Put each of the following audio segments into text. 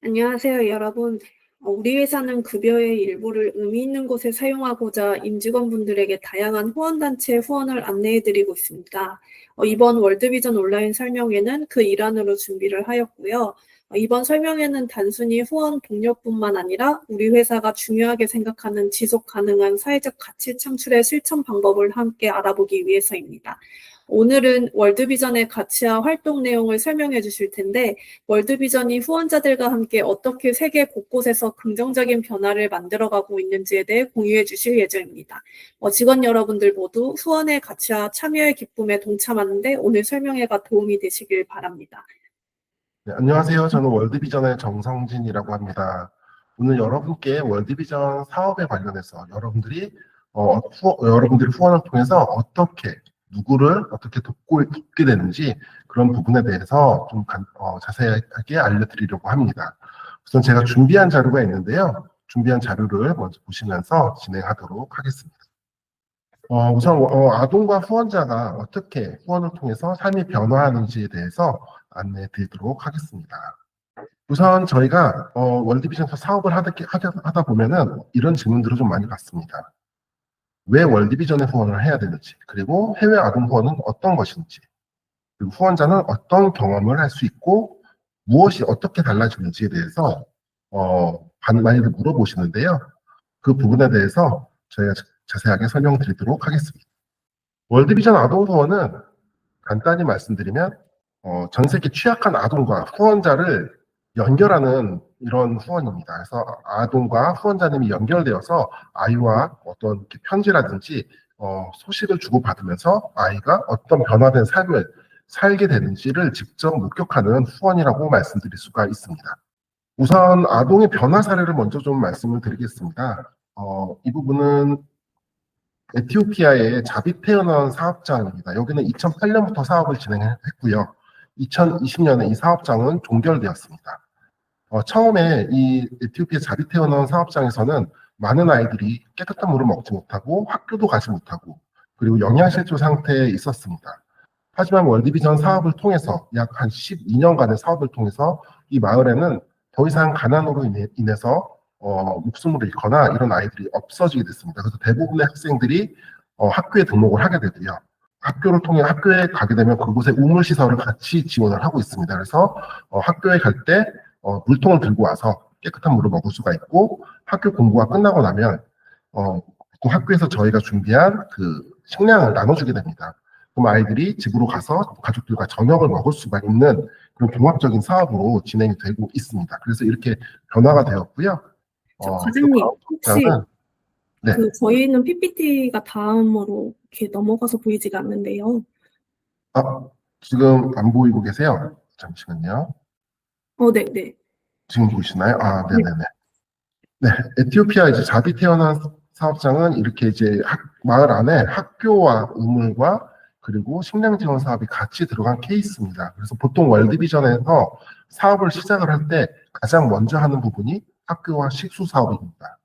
안녕하세요, 여러분. 우리 회사는 급여의 일부를 의미 있는 곳에 사용하고자 임직원분들에게 다양한 후원단체에 후원을 안내해드리고 있습니다. 이번 월드비전 온라인 설명회는 그 일환으로 준비를 하였고요. 이번 설명회는 단순히 후원 독려뿐만 아니라 우리 회사가 중요하게 생각하는 지속 가능한 사회적 가치 창출의 실천 방법을 함께 알아보기 위해서입니다. 오늘은 월드비전의 가치와 활동 내용을 설명해 주실 텐데, 월드비전이 후원자들과 함께 어떻게 세계 곳곳에서 긍정적인 변화를 만들어가고 있는지에 대해 공유해 주실 예정입니다. 직원 여러분들 모두 후원의 가치와 참여의 기쁨에 동참하는데 오늘 설명회가 도움이 되시길 바랍니다. 네, 안녕하세요. 저는 월드비전의 정성진이라고 합니다. 오늘 여러분께 월드비전 사업에 관련해서 여러분들이 후원을 통해서 누구를 어떻게 돕게 되는지 그런 부분에 대해서 좀 자세하게 알려드리려고 합니다. 우선 제가 준비한 자료가 있는데요. 준비한 자료를 먼저 보시면서 진행하도록 하겠습니다. 우선 아동과 후원자가 어떻게 후원을 통해서 삶이 변화하는지에 대해서 안내해 드리도록 하겠습니다. 우선 저희가 월드비전에서 사업을 하다 보면은 이런 질문들을 좀 많이 받습니다. 왜 월드비전에 후원을 해야 되는지, 그리고 해외 아동 후원은 어떤 것인지, 그리고 후원자는 어떤 경험을 할 수 있고 무엇이 어떻게 달라지는지에 대해서 많이들 물어보시는데요. 그 부분에 대해서 저희가 자세하게 설명드리도록 하겠습니다. 월드비전 아동 후원은 간단히 말씀드리면 전 세계 취약한 아동과 후원자를 연결하는 이런 후원입니다. 그래서 아동과 후원자님이 연결되어서 아이와 어떤 이렇게 편지라든지 소식을 주고받으면서 아이가 어떤 변화된 삶을 살게 되는지를 직접 목격하는 후원이라고 말씀드릴 수가 있습니다. 우선 아동의 변화 사례를 먼저 좀 말씀을 드리겠습니다. 이 부분은 에티오피아의 자비태어난 사업장입니다. 여기는 2008년부터 사업을 진행했고요. 2020년에 이 사업장은 종결되었습니다. 처음에 이 에티오피아 자비태어난 사업장에서는 많은 아이들이 깨끗한 물을 먹지 못하고 학교도 가지 못하고 그리고 영양실조 상태에 있었습니다. 하지만 월드비전 사업을 통해서 약 한 12년간의 사업을 통해서 이 마을에는 더 이상 가난으로 인해서 목숨을 잃거나 이런 아이들이 없어지게 됐습니다. 그래서 대부분의 학생들이 학교에 등록을 하게 되고요. 학교를 통해 학교에 가게 되면 그곳에 우물시설을 같이 지원을 하고 있습니다. 그래서 학교에 갈 때 물통을 들고 와서 깨끗한 물을 먹을 수가 있고 학교 공부가 끝나고 나면 그 학교에서 저희가 준비한 그 식량을 나눠주게 됩니다. 그럼 아이들이 집으로 가서 가족들과 저녁을 먹을 수가 있는 그런 종합적인 사업으로 진행이 되고 있습니다. 그래서 이렇게 변화가 되었고요. 과장님, 혹시 네. 저희는 PPT가 다음으로 이렇게 넘어가서 보이지가 않는데요. 지금 안 보이고 계세요? 잠시만요. 네. 지금 보이시나요? 네네네. 네, 에티오피아 이제 자비 태어난 사업장은 이렇게 이제 마을 안에 학교와 우물과 그리고 식량 지원 사업이 같이 들어간 케이스입니다. 그래서 보통 월드비전에서 사업을 시작을 할 때 가장 먼저 하는 부분이 학교와 식수 사업입니다.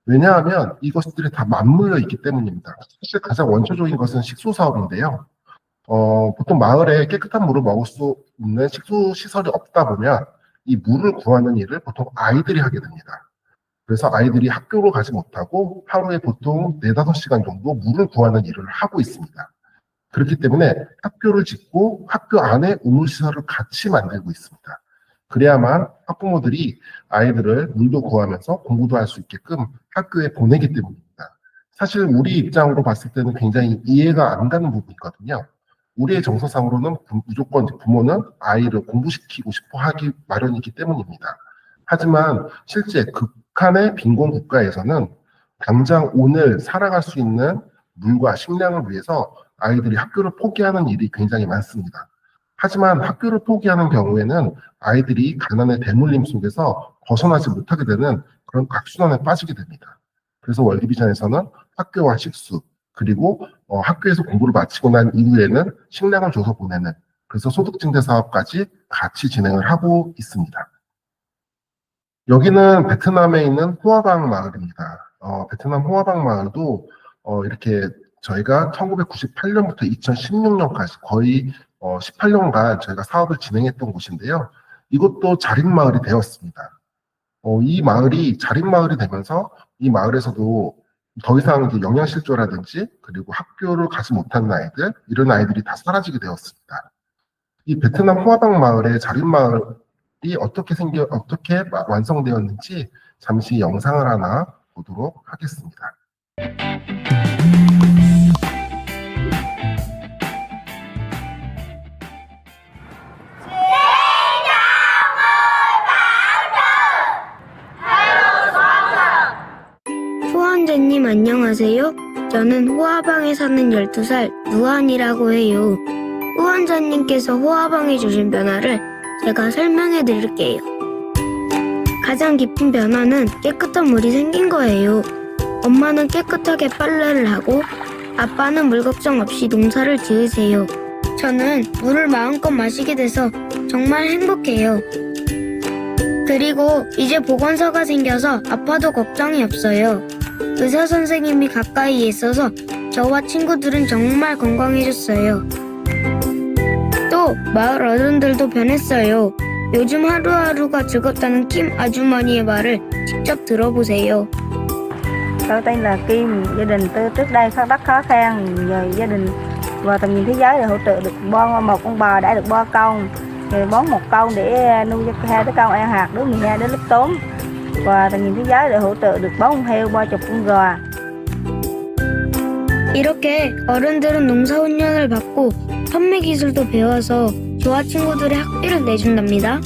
왜냐하면 이것들이 다 맞물려 있기 때문입니다. 사실 가장 원초적인 것은 식수 사업인데요. 보통 마을에 깨끗한 물을 먹을 수 있는 식수 시설이 없다 보면 이 물을 구하는 일을 보통 아이들이 하게 됩니다. 그래서 아이들이 학교로 가지 못하고 하루에 보통 4, 5시간 정도 물을 구하는 일을 하고 있습니다. 그렇기 때문에 학교를 짓고 학교 안에 우물시설을 같이 만들고 있습니다. 그래야만 학부모들이 아이들을 물도 구하면서 공부도 할 수 있게끔 학교에 보내기 때문입니다. 사실 우리 입장으로 봤을 때는 굉장히 이해가 안 가는 부분이거든요. 우리의 정서상으로는 무조건 부모는 아이를 공부시키고 싶어 하기 마련이기 때문입니다. 하지만 실제 극한의 빈곤 국가에서는 당장 오늘 살아갈 수 있는 물과 식량을 위해서 아이들이 학교를 포기하는 일이 굉장히 많습니다. 하지만 학교를 포기하는 경우에는 아이들이 가난의 대물림 속에서 벗어나지 못하게 되는 그런 악순환에 빠지게 됩니다. 그래서 월드비전에서는 학교와 식수, 그리고 학교에서 공부를 마치고 난 이후에는 식량을 줘서 보내는, 그래서 소득증대 사업까지 같이 진행을 하고 있습니다. 여기는 베트남에 있는 호아방 마을입니다. 베트남 호아방 마을도 이렇게 저희가 1998년부터 2016년까지 거의 18년간 저희가 사업을 진행했던 곳인데요. 이것도 자립마을이 되었습니다. 이 마을이 자립마을이 되면서 이 마을에서도 더 이상 이제 영양실조라든지 그리고 학교를 가지 못하는 아이들, 이런 아이들이 다 사라지게 되었습니다. 이 베트남 호아방 마을의 자립마을이 어떻게 완성되었는지 잠시 영상을 하나 보도록 하겠습니다. 후원자님 안녕하세요. 저는 호아방에 사는 12살 누안이라고 해요. 후원자님께서 호아방에 주신 변화를 제가 설명해 드릴게요. 가장 깊은 변화는 깨끗한 물이 생긴 거예요. 엄마는 깨끗하게 빨래를 하고 아빠는 물 걱정 없이 농사를 지으세요. 저는 물을 마음껏 마시게 돼서 정말 행복해요. 그리고 이제 보건소가 생겨서 아파도 걱정이 없어요. 의사 선생님이 가까이에 있어서 저와 친구들은 정말 건강해졌어요. 또 마을 어른들도 변했어요. 요즘 하루하루가 즐겁다는 킴 아주머니의 말을 직접 들어보세요. Tôi tên là Kim, gia đình tôi trước đây rất khó khăn, nhờ gia đình và tầm nhìn thế giới để hỗ trợ được một con bò đã được bo công, rồi bón một con để nuôi cho hai đứa con ăn hạt, đứa 12 đứa lớp 4, và tầm nhìn thế giới để hỗ trợ được bón con heo, bo chục con gò. 이렇게 어른들은 농사훈련을 받고 판매 기술도 배워서 저와 친구들의 학비를 내준답니다.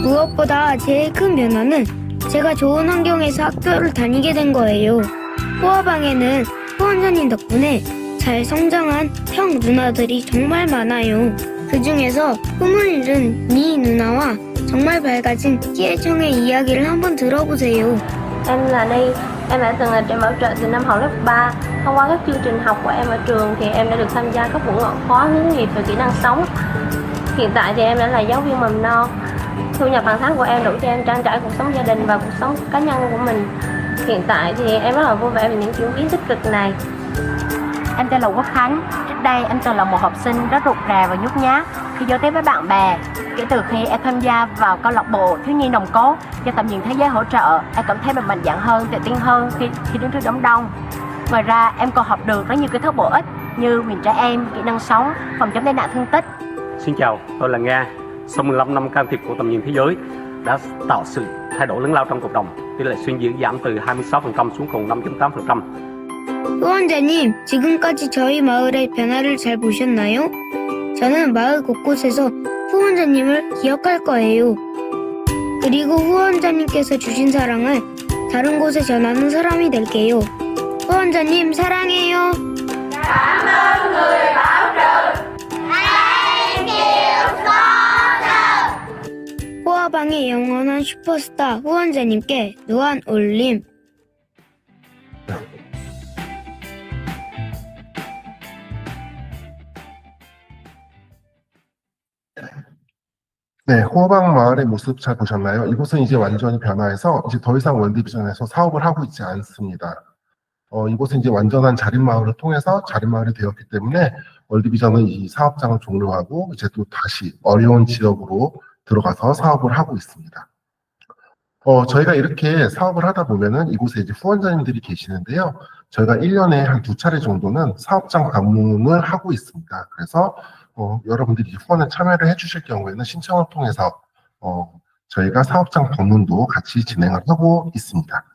무엇보다 제일 큰 변화는 제가 좋은 환경에서 학교를 다니게 된 거예요. 호아방에는 후원자님 덕분에 잘 성장한 형 누나들이 정말 많아요. 그 중에서 꿈을 이룬 미 누나와 정말 밝아진 희애청의 이야기를 한번 들어보세요. Em là Ni, em đã từng là trẻ bảo trợ từ năm học lớp 3. Thông qua các chương trình học của em ở trường thì em đã được tham gia các buổi ngọn khóa hướng nghiệp về kỹ năng sống. Hiện tại thì em đã là giáo viên mầm non. Thu nhập hàng tháng của em đủ cho em trang trải cuộc sống gia đình và cuộc sống cá nhân của mình. Hiện tại thì em rất là vui vẻ về những chuyển biến tích cực này. Em tên là Quốc Khánh. Trước đây em từng là một học sinh rất rụt rè và nhút nhát khi giao tiếp với bạn bè. Kể từ khi em tham gia vào câu lạc bộ thiếu nhi nòng cốt do tầm nhìn thế giới hỗ trợ, em cảm thấy mình mạnh dạn hơn, tự tin hơn khi đứng trước đám đông. Ngoài ra, em còn học được rất nhiều kiến thức bổ ích như quyền trẻ em, kỹ năng sống, phòng chống tai nạn thương tích. Xin chào, tôi là Nga. Sau 15 năm can thiệp của tầm nhìn thế giới đã tạo sự thay đổi lớn lao trong cộng đồng. Tỷ lệ suy diễn giảm từ 26% xuống còn 5.8%. 후원자님, 지금까지 저희 마을의 변화를 잘 보셨나요? 저는 마을 곳곳에서 후원자님을 기억할 거예요. 그리고 후원자님께서 주신 사랑을 다른 곳에 전하는 사람이 될게요. 후원자님 사랑해요. Cảm ơn người bảo trợ. Thank you so much. 호아방의 영원한 슈퍼스타 후원자님께 누안 올림. 네, 호아방 마을의 모습 잘 보셨나요? 이곳은 이제 완전히 변화해서 이제 더 이상 월드비전에서 사업을 하고 있지 않습니다. 이곳은 이제 완전한 자립마을을 통해서 자립마을이 되었기 때문에 월드비전은 이 사업장을 종료하고 이제 또 다시 어려운 지역으로 들어가서 사업을 하고 있습니다. 저희가 이렇게 사업을 하다 보면은 이곳에 이제 후원자님들이 계시는데요. 저희가 1년에 한 2차례 정도는 사업장 방문을 하고 있습니다. 그래서 여러분들이 후원에 참여를 해주실 경우에는 신청을 통해서 저희가 사업장 방문도 같이 진행을 하고 있습니다.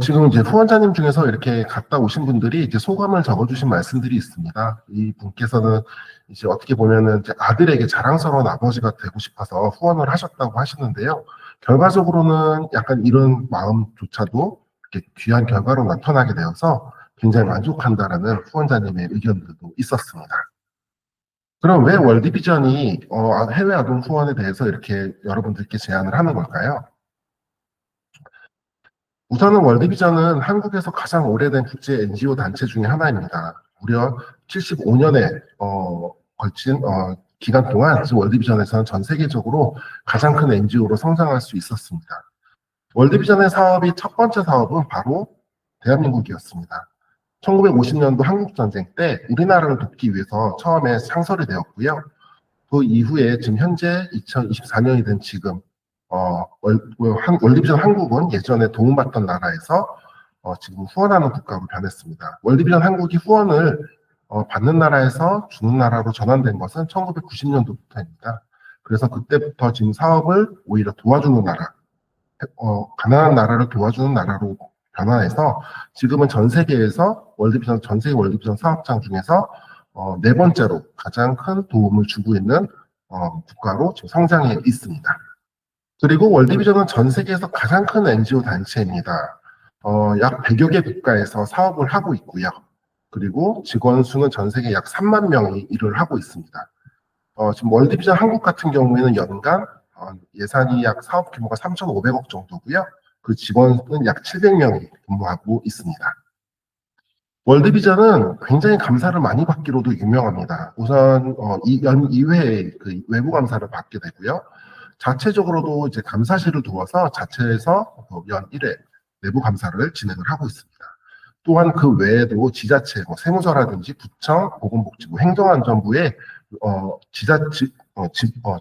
지금 이제 후원자님 중에서 이렇게 갔다 오신 분들이 이제 소감을 적어주신 말씀들이 있습니다. 이 분께서는 이제 어떻게 보면은 이제 아들에게 자랑스러운 아버지가 되고 싶어서 후원을 하셨다고 하시는데요. 결과적으로는 약간 이런 마음조차도 이렇게 귀한 결과로 나타나게 되어서 굉장히 만족한다라는 후원자님의 의견들도 있었습니다. 그럼 왜 월드비전이 해외 아동 후원에 대해서 이렇게 여러분들께 제안을 하는 걸까요? 우선은 월드비전은 한국에서 가장 오래된 국제 NGO 단체 중에 하나입니다. 무려 75년에 걸친 기간 동안 월드비전에서는 전 세계적으로 가장 큰 NGO로 성장할 수 있었습니다. 월드비전의 사업이 첫 번째 사업은 바로 대한민국이었습니다. 1950년도 한국전쟁 때 우리나라를 돕기 위해서 처음에 창설이 되었고요. 그 이후에 지금 현재 2024년이 된 지금 월드비전 한국은 예전에 도움받던 나라에서 지금 후원하는 국가로 변했습니다. 월드비전 한국이 후원을 받는 나라에서 주는 나라로 전환된 것은 1990년도부터입니다. 그래서 그때부터 지금 사업을 오히려 도와주는 나라, 가난한 나라를 도와주는 나라로 변화해서 지금은 전 세계에서 전 세계 월드비전 사업장 중에서 네 번째로 가장 큰 도움을 주고 있는 국가로 지금 성장해 있습니다. 그리고 월드비전은 전 세계에서 가장 큰 NGO 단체입니다. 약 100여 개 국가에서 사업을 하고 있고요. 그리고 직원 수는 전 세계 약 3만 명이 일을 하고 있습니다. 지금 월드비전 한국 같은 경우에는 연간 예산이 약 사업 규모가 3,500억 정도고요. 그 직원은 약 700명이 근무하고 있습니다. 월드비전은 굉장히 감사를 많이 받기로도 유명합니다. 우선 연 2회의 그 외부 감사를 받게 되고요. 자체적으로도 이제 감사실을 두어서 자체에서 연 1회 내부 감사를 진행을 하고 있습니다. 또한 그 외에도 지자체, 세무서라든지 구청, 보건복지부, 행정안전부의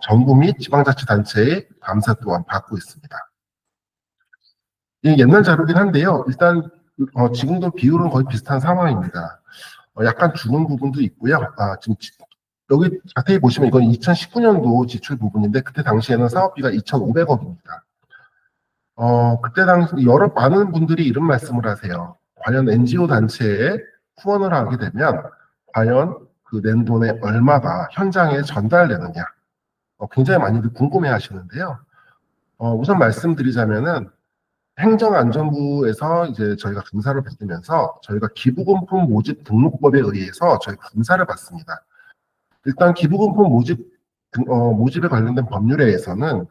정부 및 지방자치단체의 감사 또한 받고 있습니다. 이 옛날 자료긴 한데요. 일단 지금도 비율은 거의 비슷한 상황입니다. 약간 줄은 부분도 있고요. 지금 여기 자세히 보시면 이건 2019년도 지출 부분인데 그때 당시에는 사업비가 2,500억입니다. 그때 당시 많은 분들이 이런 말씀을 하세요. 과연 NGO 단체에 후원을 하게 되면 과연 그 낸 돈의 얼마가 현장에 전달되느냐. 굉장히 많이들 궁금해 하시는데요. 우선 말씀드리자면은 행정안전부에서 이제 저희가 감사를 받으면서 저희가 기부금품 모집 등록법에 의해서 저희가 감사를 받습니다. 일단 기부금품 모집에 관련된 법률에서는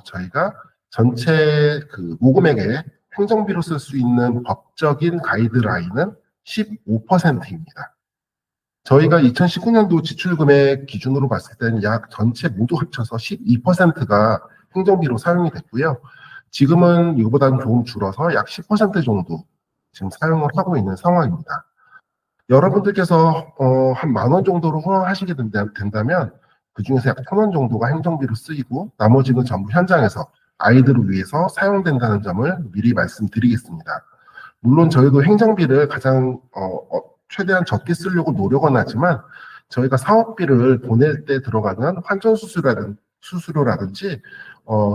저희가 전체 그 모금액에 행정비로 쓸 수 있는 법적인 가이드라인은 15%입니다. 저희가 2019년도 지출금액 기준으로 봤을 때는 약 전체 모두 합쳐서 12%가 행정비로 사용이 됐고요. 지금은 이거보다는 조금 줄어서 약 10% 정도 지금 사용을 하고 있는 상황입니다. 여러분들께서 한 10,000원 정도로 후원하시게 된다면 그 중에서 약 1,000원 정도가 행정비로 쓰이고 나머지는 전부 현장에서 아이들을 위해서 사용된다는 점을 미리 말씀드리겠습니다. 물론 저희도 행정비를 가장 최대한 적게 쓰려고 노력은 하지만 저희가 사업비를 보낼 때 들어가는 환전 수수료라든지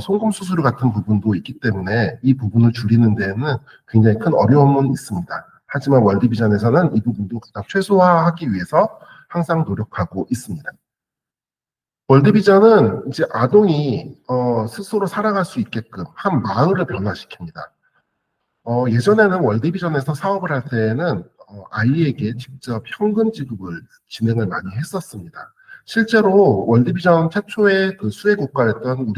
송금 수수료 같은 부분도 있기 때문에 이 부분을 줄이는 데에는 굉장히 큰 어려움은 있습니다. 하지만 월드비전에서는 이 부분도 가장 최소화하기 위해서 항상 노력하고 있습니다. 월드비전은 이제 아동이 스스로 살아갈 수 있게끔 한 마을을 변화시킵니다. 예전에는 월드비전에서 사업을 할 때에는 아이에게 직접 현금 지급을 진행을 많이 했었습니다. 실제로 월드비전 최초의 그 수혜 국가였던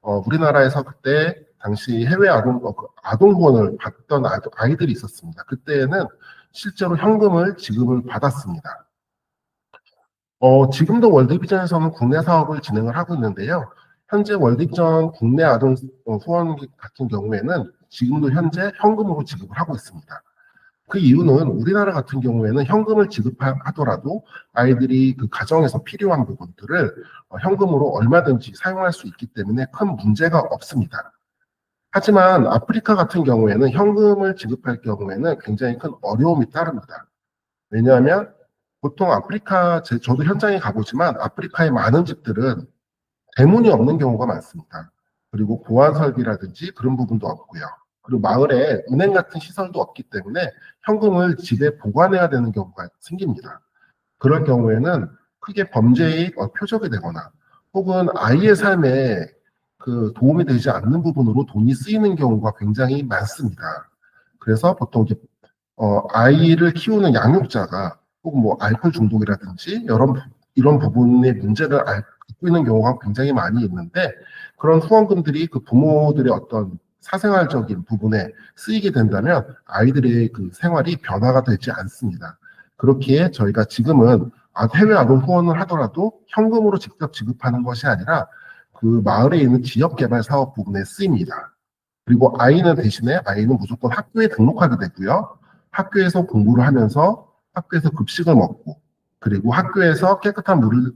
우리나라에서 그때 당시 해외 아동 후원을 받던 아이들이 있었습니다. 그때는 실제로 현금을 지급을 받았습니다. 지금도 월드비전에서는 국내 사업을 진행을 하고 있는데요. 현재 월드비전 국내 아동 후원 같은 경우에는 지금도 현재 현금으로 지급을 하고 있습니다. 그 이유는 우리나라 같은 경우에는 현금을 지급하더라도 아이들이 그 가정에서 필요한 부분들을 현금으로 얼마든지 사용할 수 있기 때문에 큰 문제가 없습니다. 하지만 아프리카 같은 경우에는 현금을 지급할 경우에는 굉장히 큰 어려움이 따릅니다. 왜냐하면 보통 저도 현장에 가보지만 아프리카의 많은 집들은 대문이 없는 경우가 많습니다. 그리고 보안 설비라든지 그런 부분도 없고요. 그리고 마을에 은행 같은 시설도 없기 때문에 현금을 집에 보관해야 되는 경우가 생깁니다. 그럴 경우에는 크게 범죄의 표적이 되거나 혹은 아이의 삶에 그 도움이 되지 않는 부분으로 돈이 쓰이는 경우가 굉장히 많습니다. 그래서 보통 이제 아이를 키우는 양육자가 혹은 뭐 알코올 중독이라든지 이런 부분의 문제를 갖고 있는 경우가 굉장히 많이 있는데 그런 후원금들이 그 부모들의 어떤 사생활적인 부분에 쓰이게 된다면 아이들의 그 생활이 변화가 되지 않습니다. 그렇기에 저희가 지금은 해외 아동 후원을 하더라도 현금으로 직접 지급하는 것이 아니라 그 마을에 있는 지역개발 사업 부분에 쓰입니다. 그리고 대신에 아이는 무조건 학교에 등록하게 되고요. 학교에서 공부를 하면서 학교에서 급식을 먹고 그리고 학교에서 깨끗한 물을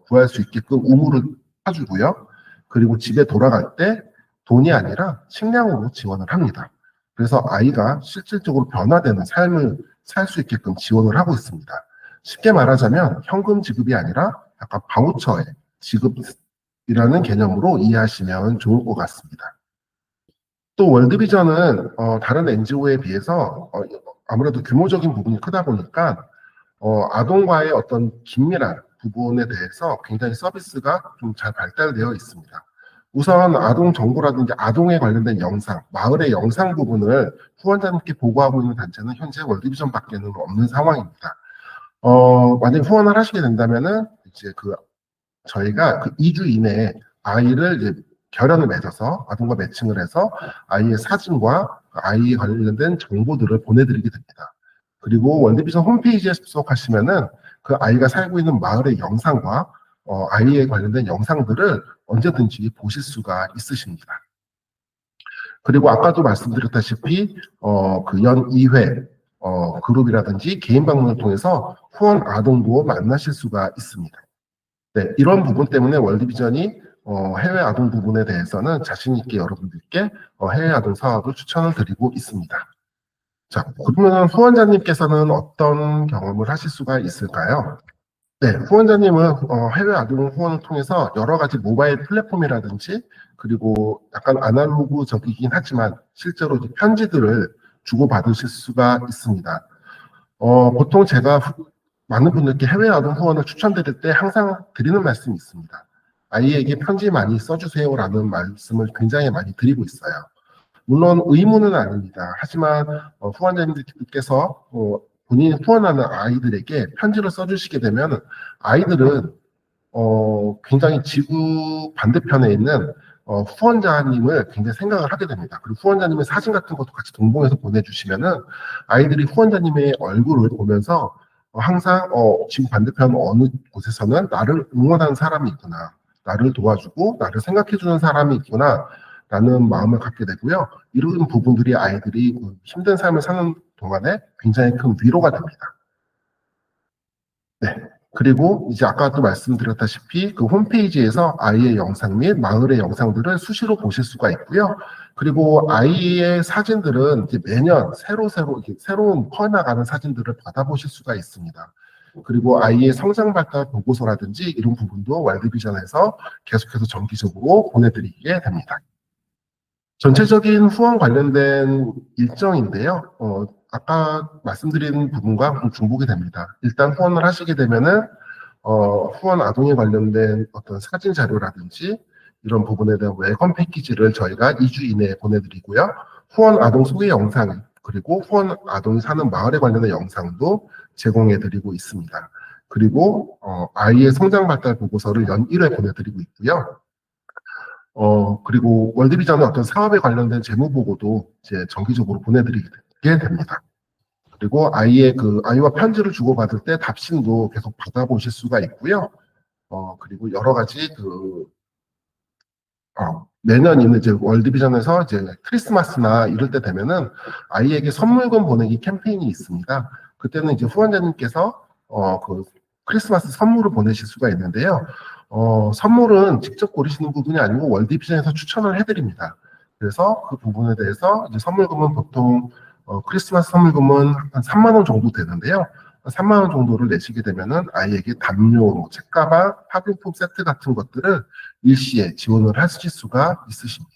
구할 수 있게끔 우물을 파주고요. 그리고 집에 돌아갈 때 돈이 아니라 식량으로 지원을 합니다. 그래서 아이가 실질적으로 변화되는 삶을 살 수 있게끔 지원을 하고 있습니다. 쉽게 말하자면 현금 지급이 아니라 약간 바우처의 지급이라는 개념으로 이해하시면 좋을 것 같습니다. 또 월드비전은 다른 NGO에 비해서 아무래도 규모적인 부분이 크다 보니까 아동과의 어떤 긴밀한 부분에 대해서 굉장히 서비스가 좀 잘 발달되어 있습니다. 우선 아동 정보라든지 아동에 관련된 영상, 마을의 영상 부분을 후원자님께 보고하고 있는 단체는 현재 월드비전밖에는 없는 상황입니다. 만약에 후원을 하시게 된다면은 이제 저희가 그 2주 이내에 아이를 이제 결연을 맺어서 아동과 매칭을 해서 아이의 사진과 아이에 관련된 정보들을 보내드리게 됩니다. 그리고 월드비전 홈페이지에 접속하시면은 그 아이가 살고 있는 마을의 영상과 아이에 관련된 영상들을 언제든지 보실 수가 있으십니다. 그리고 아까도 말씀드렸다시피 그 연 2회 그룹이라든지 개인 방문을 통해서 후원 아동도 만나실 수가 있습니다. 네, 이런 부분 때문에 월드비전이 해외 아동 부분에 대해서는 자신 있게 여러분들께 해외 아동 사업을 추천을 드리고 있습니다. 자, 그러면 후원자님께서는 어떤 경험을 하실 수가 있을까요? 네, 후원자님은 해외 아동 후원을 통해서 여러 가지 모바일 플랫폼이라든지 그리고 약간 아날로그적이긴 하지만 실제로 이제 편지들을 주고받으실 수가 있습니다. 보통 제가 많은 분들께 해외 아동 후원을 추천드릴 때 항상 드리는 말씀이 있습니다. 아이에게 편지 많이 써주세요라는 말씀을 굉장히 많이 드리고 있어요. 물론 의무는 아닙니다. 하지만 후원자님들께서 본인이 후원하는 아이들에게 편지를 써주시게 되면 아이들은 굉장히 지구 반대편에 있는 후원자님을 굉장히 생각을 하게 됩니다. 그리고 후원자님의 사진 같은 것도 같이 동봉해서 보내주시면은 아이들이 후원자님의 얼굴을 보면서 항상 지구 반대편 어느 곳에서는 나를 응원하는 사람이 있구나, 나를 도와주고 나를 생각해주는 사람이 있구나 라는 마음을 갖게 되고요. 이런 부분들이 아이들이 힘든 삶을 사는 동안에 굉장히 큰 위로가 됩니다. 네. 그리고 이제 아까 또 말씀드렸다시피 그 홈페이지에서 아이의 영상 및 마을의 영상들을 수시로 보실 수가 있고요. 그리고 아이의 사진들은 이제 매년 새로운 퍼나가는 사진들을 받아보실 수가 있습니다. 그리고 아이의 성장 발달 보고서라든지 이런 부분도 월드비전에서 계속해서 정기적으로 보내드리게 됩니다. 전체적인 후원 관련된 일정인데요. 아까 말씀드린 부분과 좀 중복이 됩니다. 일단 후원을 하시게 되면은 후원 아동에 관련된 어떤 사진 자료라든지 이런 부분에 대한 웰컴 패키지를 저희가 2주 이내에 보내드리고요. 후원 아동 소개 영상 그리고 후원 아동이 사는 마을에 관련된 영상도 제공해드리고 있습니다. 그리고 아이의 성장 발달 보고서를 연 1회 보내드리고 있고요. 그리고 월드비전의 어떤 사업에 관련된 재무 보고도 이제 정기적으로 보내드리게 됩니다. 그리고 아이와 편지를 주고받을 때 답신도 계속 받아보실 수가 있고요. 그리고 여러 가지 매년 있는 이제 월드비전에서 이제 크리스마스나 이럴 때 되면은 아이에게 선물금 보내기 캠페인이 있습니다. 그때는 이제 후원자님께서 그 크리스마스 선물을 보내실 수가 있는데요. 선물은 직접 고르시는 부분이 아니고 월드비전에서 추천을 해드립니다. 그래서 그 부분에 대해서 이제 선물금은 보통 크리스마스 선물금은 한 3만 원 정도 되는데요. 3만 원 정도를 내시게 되면은 아이에게 담요, 책가방, 학용품 세트 같은 것들을 일시에 지원을 하실 수가 있으십니다.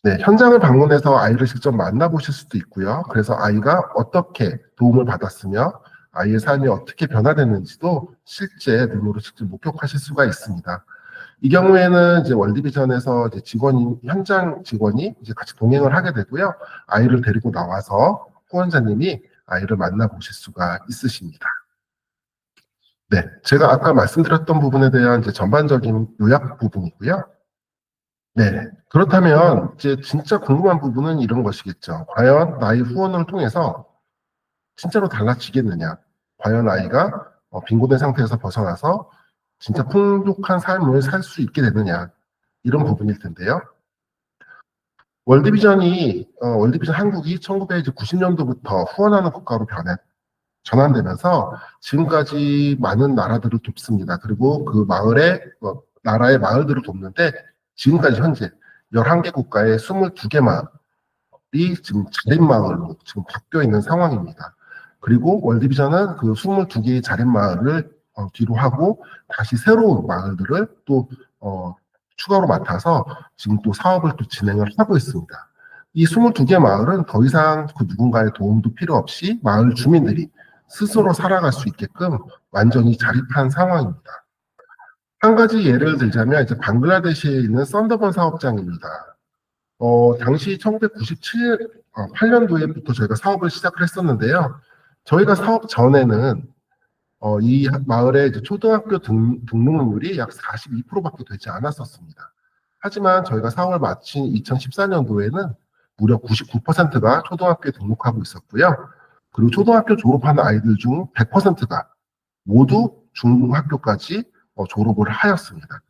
네, 현장을 방문해서 아이를 직접 만나보실 수도 있고요. 그래서 아이가 어떻게 도움을 받았으며 아이의 삶이 어떻게 변화됐는지도 실제 눈으로 직접 목격하실 수가 있습니다. 이 경우에는 이제 월드비전에서 이제 현장 직원이 이제 같이 동행을 하게 되고요. 아이를 데리고 나와서 후원자님이 아이를 만나보실 수가 있으십니다. 네, 제가 아까 말씀드렸던 부분에 대한 이제 전반적인 요약 부분이고요. 네, 그렇다면 이제 진짜 궁금한 부분은 이런 것이겠죠. 과연 나의 후원을 통해서 진짜로 달라지겠느냐? 과연 아이가 빈곤의 상태에서 벗어나서 진짜 풍족한 삶을 살 수 있게 되느냐? 이런 부분일 텐데요. 월드비전 한국이 1990년도부터 후원하는 국가로 전환되면서 지금까지 많은 나라들을 돕습니다. 그리고 그 나라의 마을들을 돕는데 지금까지 현재 11개 국가의 22개 마을이 지금 자립마을로 지금 바뀌어 있는 상황입니다. 그리고 월드비전은 그 22개의 자립마을을 뒤로 하고 다시 새로운 마을들을 또 추가로 맡아서 지금 또 사업을 또 진행을 하고 있습니다. 이 22개 마을은 더 이상 그 누군가의 도움도 필요 없이 마을 주민들이 스스로 살아갈 수 있게끔 완전히 자립한 상황입니다. 한 가지 예를 들자면 이제 방글라데시에 있는 썬더번 사업장입니다. 당시 1998년도에부터 저희가 사업을 시작을 했었는데요. 저희가 사업 전에는 이 마을의 이제 초등학교 등록률이 약 42%밖에 되지 않았었습니다. 하지만 저희가 사업을 마친 2014년도에는 무려 99%가 초등학교에 등록하고 있었고요. 그리고 초등학교 졸업하는 아이들 중 100%가 모두 중학교까지 졸업을 하였습니다.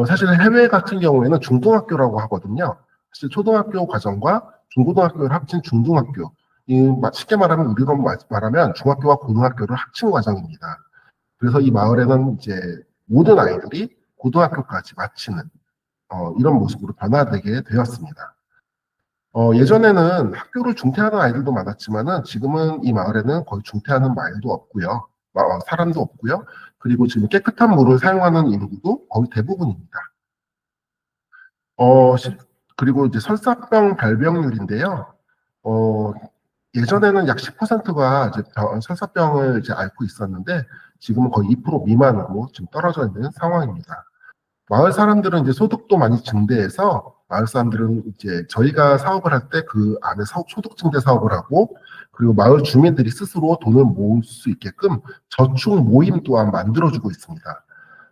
사실 해외 같은 경우에는 중등학교라고 하거든요. 사실 초등학교 과정과 중고등학교를 합친 중등학교, 쉽게 말하면 우리로 말하면 중학교와 고등학교를 합친 과정입니다. 그래서 이 마을에는 이제 모든 아이들이 고등학교까지 마치는 이런 모습으로 변화되게 되었습니다. 예전에는 학교를 중퇴하는 아이들도 많았지만은 지금은 이 마을에는 거의 중퇴하는 마을도 없고요. 사람도 없고요. 그리고 지금 깨끗한 물을 사용하는 인구도 거의 대부분입니다. 그리고 이제 설사병 발병률인데요. 예전에는 약 10%가 이제 설사병을 이제 앓고 있었는데 지금은 거의 2% 미만으로 지금 떨어져 있는 상황입니다. 마을 사람들은 이제 소득도 많이 증대해서 마을 사람들은 이제 저희가 사업을 할 때 그 안에 소득 증대 사업을 하고 그리고 마을 주민들이 스스로 돈을 모을 수 있게끔 저축 모임 또한 만들어주고 있습니다.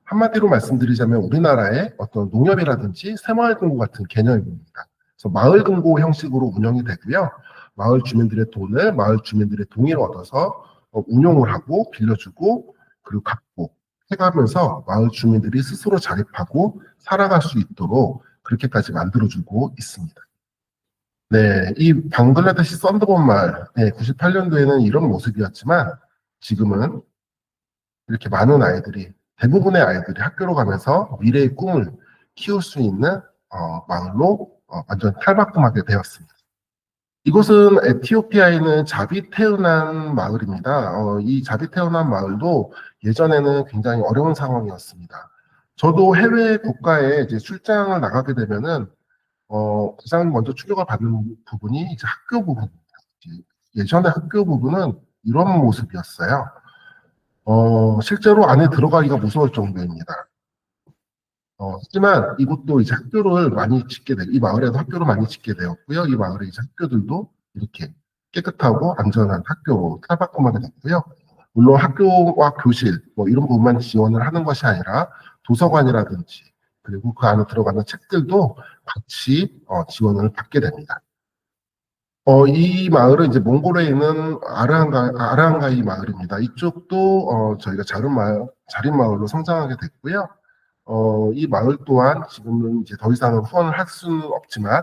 한마디로 말씀드리자면 우리나라의 어떤 농협이라든지 새마을금고 같은 개념입니다. 그래서 마을금고 형식으로 운영이 되고요. 마을 주민들의 돈을 마을 주민들의 동의를 얻어서 운용을 하고 빌려주고 그리고 갚고 해가면서 마을 주민들이 스스로 자립하고 살아갈 수 있도록 그렇게까지 만들어주고 있습니다. 네, 이 방글라데시 썬더본 마을, 98년도에는 이런 모습이었지만 지금은 이렇게 많은 아이들이 대부분의 아이들이 학교로 가면서 미래의 꿈을 키울 수 있는 마을로 완전 탈바꿈하게 되었습니다. 이곳은 에티오피아에 있는 자비테우난 마을입니다. 이 자비테우난 마을도 예전에는 굉장히 어려운 상황이었습니다. 저도 해외 국가에 이제 출장을 나가게 되면은 가장 먼저 충격을 받는 부분이 이제 학교 부분입니다. 예전에 학교 부분은 이런 모습이었어요. 실제로 안에 들어가기가 무서울 정도입니다. 하지만 이곳도 이제 학교를 많이 짓게 이 마을에도 학교를 많이 짓게 되었고요. 이 마을의 이제 학교들도 이렇게 깨끗하고 안전한 학교로 탈바꿈하게 됐고요. 물론 학교와 교실 뭐 이런 부분만 지원을 하는 것이 아니라 도서관이라든지 그리고 그 안에 들어가는 책들도 같이 지원을 받게 됩니다. 이 마을은 이제 몽골에 있는 아르한가이 마을입니다. 이쪽도 저희가 자립마을로 성장하게 됐고요. 이 마을 또한 지금은 이제 더 이상은 후원을 할 수는 없지만,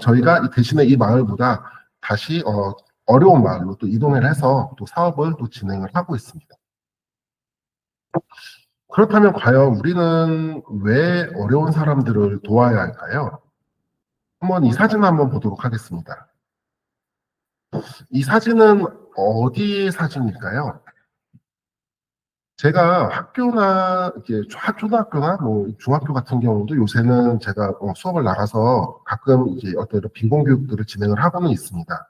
저희가 대신에 이 마을보다 다시, 어려운 마을로 또 이동을 해서 또 사업을 또 진행을 하고 있습니다. 그렇다면 과연 우리는 왜 어려운 사람들을 도와야 할까요? 한번 이 사진을 한번 보도록 하겠습니다. 이 사진은 어디의 사진일까요? 제가 학교나 이제 초등학교나 뭐 중학교 같은 경우도 요새는 제가 수업을 나가서 가끔 이제 어떤 빈곤 교육들을 진행을 하고는 있습니다.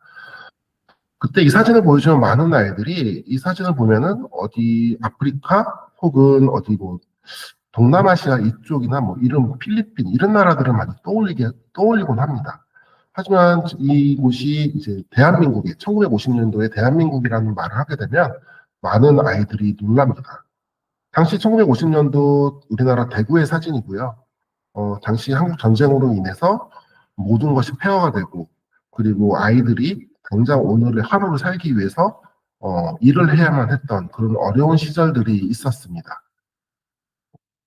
그때 이 사진을 보여주면 많은 아이들이 이 사진을 보면은 어디 아프리카 혹은 어디 뭐 동남아시아 이쪽이나 뭐 이런 필리핀 이런 나라들을 많이 떠올리곤 합니다. 하지만 이곳이 이제 대한민국이 1950년도에 대한민국이라는 말을 하게 되면 많은 아이들이 놀랍니다. 당시 1950년도 우리나라 대구의 사진이고요. 당시 한국 전쟁으로 인해서 모든 것이 폐허가 되고 그리고 아이들이 당장 오늘의 하루를 살기 위해서 일을 해야만 했던 그런 어려운 시절들이 있었습니다.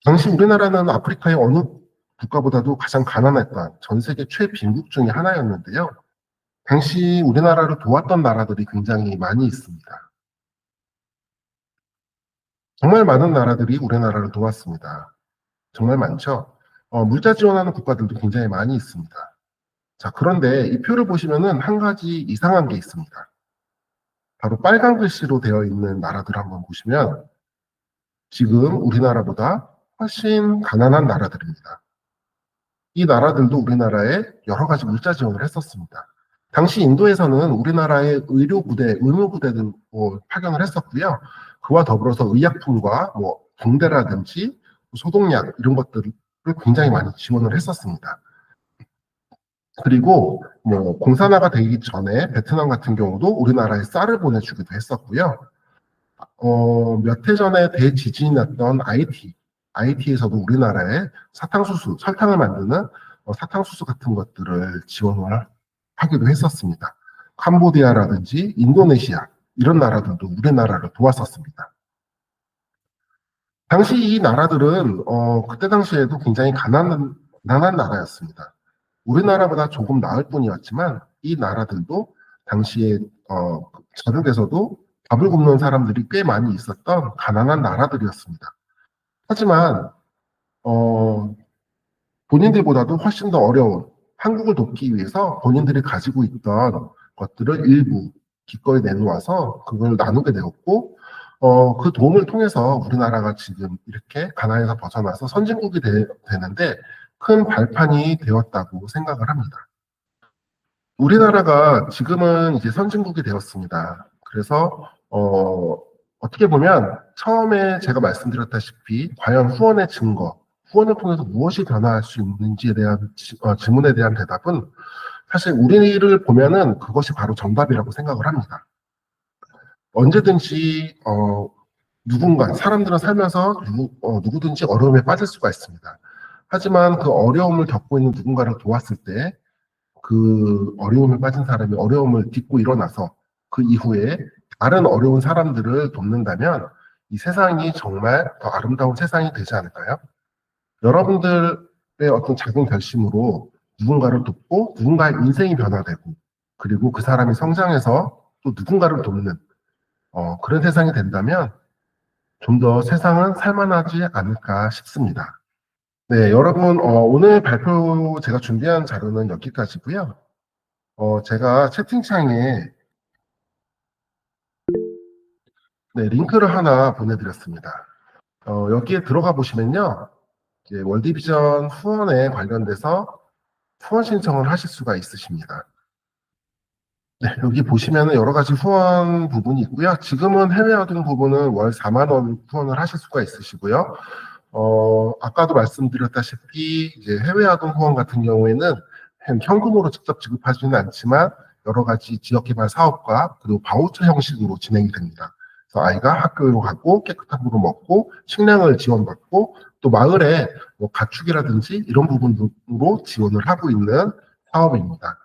당시 우리나라는 아프리카의 어느 국가보다도 가장 가난했던 전 세계 최빈국 중에 하나였는데요. 당시 우리나라를 도왔던 나라들이 굉장히 많이 있습니다. 정말 많은 나라들이 우리나라를 도왔습니다. 정말 많죠? 물자 지원하는 국가들도 굉장히 많이 있습니다. 자, 그런데 이 표를 보시면은 한 가지 이상한 게 있습니다. 바로 빨간 글씨로 되어 있는 나라들 한번 보시면 지금 우리나라보다 훨씬 가난한 나라들입니다. 이 나라들도 우리나라에 여러 가지 물자 지원을 했었습니다. 당시 인도에서는 우리나라의 의료부대, 의무부대들 파견을 했었고요. 그와 더불어서 의약품과 붕대라든지 소독약 이런 것들을 굉장히 많이 지원을 했었습니다. 그리고 공산화가 되기 전에 베트남 같은 경우도 우리나라에 쌀을 보내주기도 했었고요. 몇 해 전에 대지진이 났던 IT에서도 우리나라에 사탕수수, 설탕을 만드는 사탕수수 같은 것들을 지원을 하기도 했었습니다. 캄보디아라든지 인도네시아 이런 나라들도 우리나라를 도왔었습니다. 당시 이 나라들은 그때 당시에도 굉장히 가난한 나라였습니다. 우리나라보다 조금 나을 뿐이었지만 이 나라들도 당시에 자국에서도 밥을 굶는 사람들이 꽤 많이 있었던 가난한 나라들이었습니다. 하지만 본인들보다도 훨씬 더 어려운 한국을 돕기 위해서 본인들이 가지고 있던 것들을 일부 기꺼이 내놓아서 그걸 나누게 되었고 그 도움을 통해서 우리나라가 지금 이렇게 가난에서 벗어나서 선진국이 되는데 큰 발판이 되었다고 생각을 합니다. 우리나라가 지금은 이제 선진국이 되었습니다. 그래서 어떻게 보면 처음에 제가 말씀드렸다시피 과연 후원의 증거, 후원을 통해서 무엇이 변화할 수 있는지에 대한 질문에 대한 대답은 사실 우리를 보면은 그것이 바로 정답이라고 생각을 합니다. 언제든지 사람들은 살면서 누구든지 어려움에 빠질 수가 있습니다. 하지만 그 어려움을 겪고 있는 누군가를 도왔을 때 그 어려움에 빠진 사람이 어려움을 딛고 일어나서 그 이후에 다른 어려운 사람들을 돕는다면 이 세상이 정말 더 아름다운 세상이 되지 않을까요? 여러분들의 어떤 작은 결심으로 누군가를 돕고 누군가의 인생이 변화되고 그리고 그 사람이 성장해서 또 누군가를 돕는 그런 세상이 된다면 좀 더 세상은 살만하지 않을까 싶습니다. 네, 여러분 오늘 발표 제가 준비한 자료는 여기까지고요. 제가 채팅창에 링크를 하나 보내드렸습니다. 여기에 들어가 보시면요. 이제 월드비전 후원에 관련돼서 후원 신청을 하실 수가 있으십니다. 네, 여기 보시면은 여러 가지 후원 부분이 있고요. 지금은 해외 아동 부분은 월 4만 원 후원을 하실 수가 있으시고요. 아까도 말씀드렸다시피 이제 해외 아동 후원 같은 경우에는 현금으로 직접 지급하지는 않지만 여러 가지 지역개발 사업과 그리고 바우처 형식으로 진행이 됩니다. 그래서 아이가 학교로 가고 깨끗한 물을 먹고 식량을 지원받고 또 마을에 가축이라든지 이런 부분으로 지원을 하고 있는 사업입니다.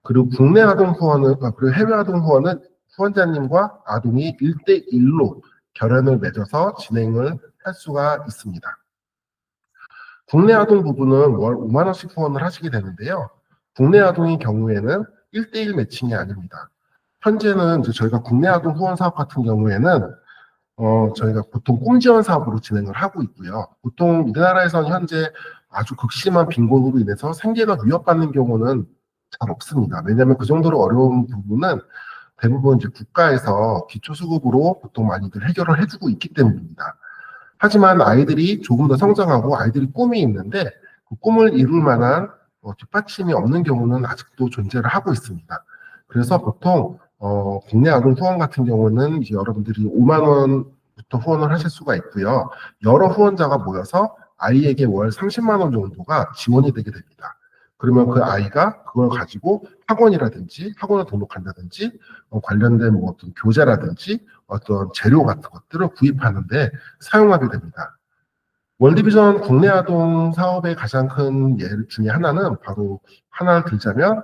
그리고 국내 아동 후원은, 그리고 해외 아동 후원은 후원자님과 아동이 1대1로 결연을 맺어서 진행을 할 수가 있습니다. 국내 아동 부분은 월 5만 원씩 후원을 하시게 되는데요. 국내 아동의 경우에는 1대1 매칭이 아닙니다. 현재는 이제 저희가 국내 아동 후원 사업 같은 경우에는 저희가 보통 꿈지원 사업으로 진행을 하고 있고요. 보통 우리나라에서는 현재 아주 극심한 빈곤으로 인해서 생계가 위협받는 경우는 잘 없습니다. 왜냐하면 그 정도로 어려운 부분은 대부분 이제 국가에서 기초수급으로 보통 많이들 해결을 해주고 있기 때문입니다. 하지만 아이들이 조금 더 성장하고 아이들이 꿈이 있는데 그 꿈을 이룰 만한 뒷받침이 없는 경우는 아직도 존재를 하고 있습니다. 그래서 보통 국내 아동 후원 같은 경우는 이제 여러분들이 5만 원부터 후원을 하실 수가 있고요. 여러 후원자가 모여서 아이에게 월 30만 원 정도가 지원이 되게 됩니다. 그러면 그 아이가 그걸 가지고 학원이라든지 학원을 등록한다든지 관련된 어떤 교재라든지 어떤 재료 같은 것들을 구입하는데 사용하게 됩니다. 월드비전 국내 아동 사업의 가장 큰 예 중에 하나는 바로 하나를 들자면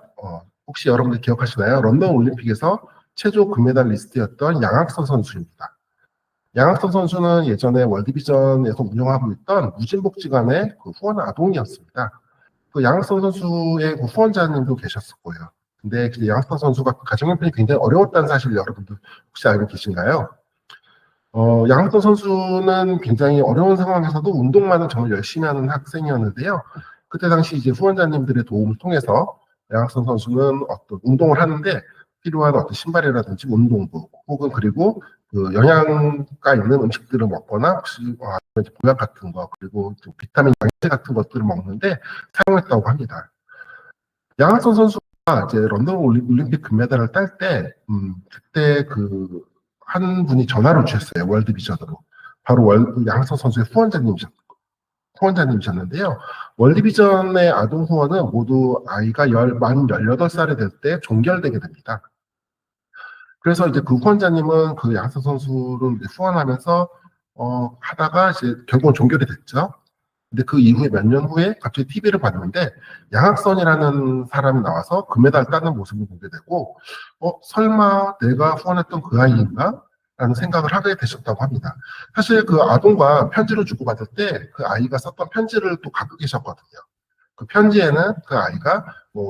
혹시 여러분들 기억하시나요? 런던 올림픽에서 최종 금메달 리스트였던 양학선 선수입니다. 양학선 선수는 예전에 월드비전에서 운영하고 있던 무진복지관의 그 후원 아동이었습니다. 그 양학선 선수의 그 후원자님도 계셨을 거예요. 근데 양학선 선수가 가정 형편이 굉장히 어려웠다는 사실 여러분들 혹시 알고 계신가요? 양학선 선수는 굉장히 어려운 상황에서도 운동만은 정말 열심히 하는 학생이었는데요. 그때 당시 이제 후원자님들의 도움을 통해서 양학선 선수는 어떤 운동을 하는데 필요한 어떤 신발이라든지 운동복 혹은 그리고 그 영양가 있는 음식들을 먹거나 혹시 보약 같은 거 그리고 좀 비타민 양제 같은 것들을 먹는데 사용했다고 합니다. 양학선 선수가 이제 런던 올림픽 금메달을 딸 때 그때 그 한 분이 전화를 주셨어요. 월드비전으로. 바로 양학선 선수의 후원자님이셨는데요. 월드비전의 아동 후원은 모두 아이가 만 18살이 될 때 종결되게 됩니다. 그래서 이제 그 후원자님은 그 양학선 선수를 후원하면서 하다가 이제 결국은 종결이 됐죠. 근데 그 이후에 몇 년 후에 갑자기 TV를 봤는데 양학선이라는 사람이 나와서 금메달 따는 모습을 보게 되고 설마 내가 후원했던 그 아이인가? 라는 생각을 하게 되셨다고 합니다. 사실 그 아동과 편지를 주고받을 때 그 아이가 썼던 편지를 또 갖고 계셨거든요. 그 편지에는 그 아이가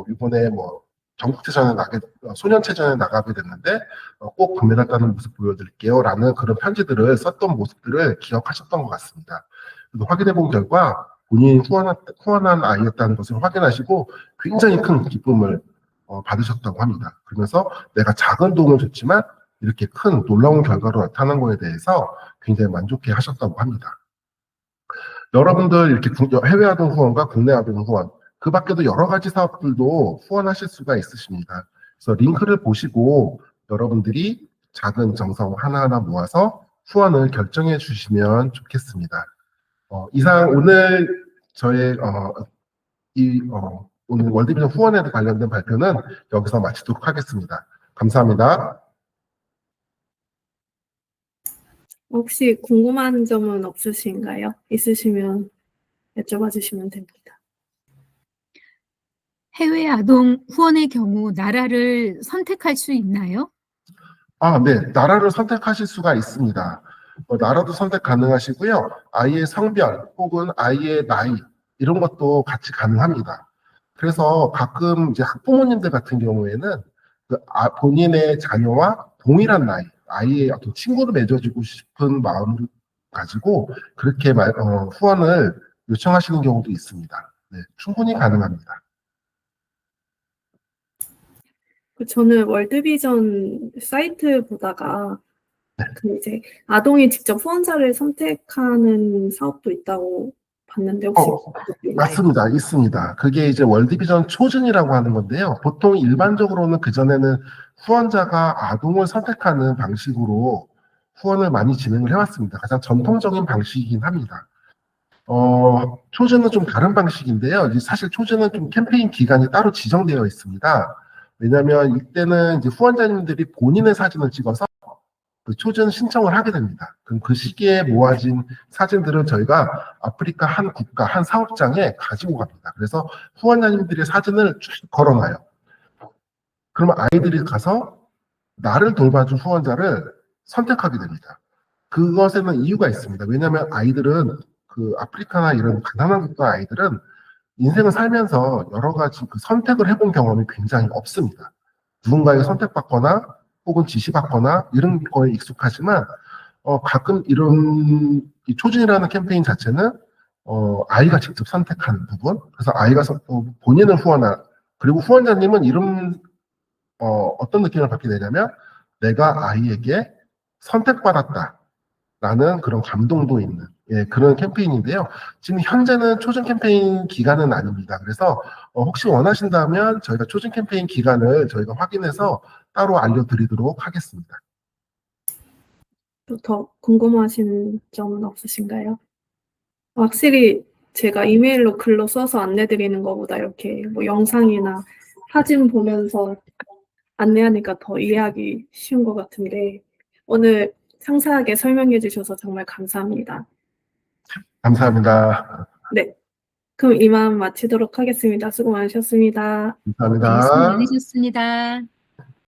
이번에 전국체전에 소년체전에 나가게 됐는데 꼭 금메달 따는 모습 보여드릴게요 라는 그런 편지들을 썼던 모습들을 기억하셨던 것 같습니다. 확인해 본 결과 본인이 후원한 아이였다는 것을 확인하시고 굉장히 큰 기쁨을 받으셨다고 합니다. 그러면서 내가 작은 도움을 줬지만 이렇게 큰 놀라운 결과로 나타난 거에 대해서 굉장히 만족해 하셨다고 합니다. 여러분들 이렇게 해외 아동 후원과 국내 아동 후원 그 밖에도 여러 가지 사업들도 후원하실 수가 있으십니다. 그래서 링크를 보시고 여러분들이 작은 정성 하나하나 모아서 후원을 결정해 주시면 좋겠습니다. 이상 오늘 저의 오늘 월드비전 후원에 관련된 발표는 여기서 마치도록 하겠습니다. 감사합니다. 혹시 궁금한 점은 없으신가요? 있으시면 여쭤봐 주시면 됩니다. 해외 아동 후원의 경우 나라를 선택할 수 있나요? 네. 나라를 선택하실 수가 있습니다. 나라도 선택 가능하시고요. 아이의 성별 혹은 아이의 나이 이런 것도 같이 가능합니다. 그래서 가끔 이제 학부모님들 같은 경우에는 본인의 자녀와 동일한 나이, 아이의 어떤 친구를 맺어주고 싶은 마음을 가지고 그렇게 후원을 요청하시는 경우도 있습니다. 네, 충분히 가능합니다. 저는 월드비전 사이트 보다가 이제 아동이 직접 후원자를 선택하는 사업도 있다고 봤는데 혹시 맞습니다. 있습니다. 그게 이제 월드비전 초즌이라고 하는 건데요. 보통 일반적으로는 그전에는 후원자가 아동을 선택하는 방식으로 후원을 많이 진행을 해왔습니다. 가장 전통적인 방식이긴 합니다. 초즌은 좀 다른 방식인데요. 사실 초즌은 좀 캠페인 기간이 따로 지정되어 있습니다. 왜냐하면 이때는 이제 후원자님들이 본인의 사진을 찍어서 그 초전 신청을 하게 됩니다. 그럼 그 시기에 모아진 사진들을 저희가 아프리카 한 국가, 한 사업장에 가지고 갑니다. 그래서 후원자님들의 사진을 쭉 걸어놔요. 그러면 아이들이 가서 나를 돌봐준 후원자를 선택하게 됩니다. 그것에는 이유가 있습니다. 왜냐하면 아이들은 그 아프리카나 이런 가난한 국가 아이들은 인생을 살면서 여러 가지 그 선택을 해본 경험이 굉장히 없습니다. 누군가에게 선택받거나 혹은 지시받거나 이런 거에 익숙하지만 가끔 이런 이 초진이라는 캠페인 자체는 아이가 직접 선택하는 부분, 그래서 아이가 본인을 후원할, 그리고 후원자님은 이런 어떤 느낌을 받게 되냐면 내가 아이에게 선택받았다라는 그런 감동도 있는 그런 캠페인인데요. 지금 현재는 초진 캠페인 기간은 아닙니다. 그래서 혹시 원하신다면 저희가 초진 캠페인 기간을 저희가 확인해서 따로 알려드리도록 하겠습니다. 더 궁금하신 점은 없으신가요? 확실히 제가 이메일로 글로 써서 안내드리는 것보다 이렇게 뭐 영상이나 사진 보면서 안내하니까 더 이해하기 쉬운 것 같은데 오늘 상세하게 설명해 주셔서 정말 감사합니다. 감사합니다. 네, 그럼 이만 마치도록 하겠습니다. 수고 많으셨습니다. 감사합니다. 수고 많으셨습니다.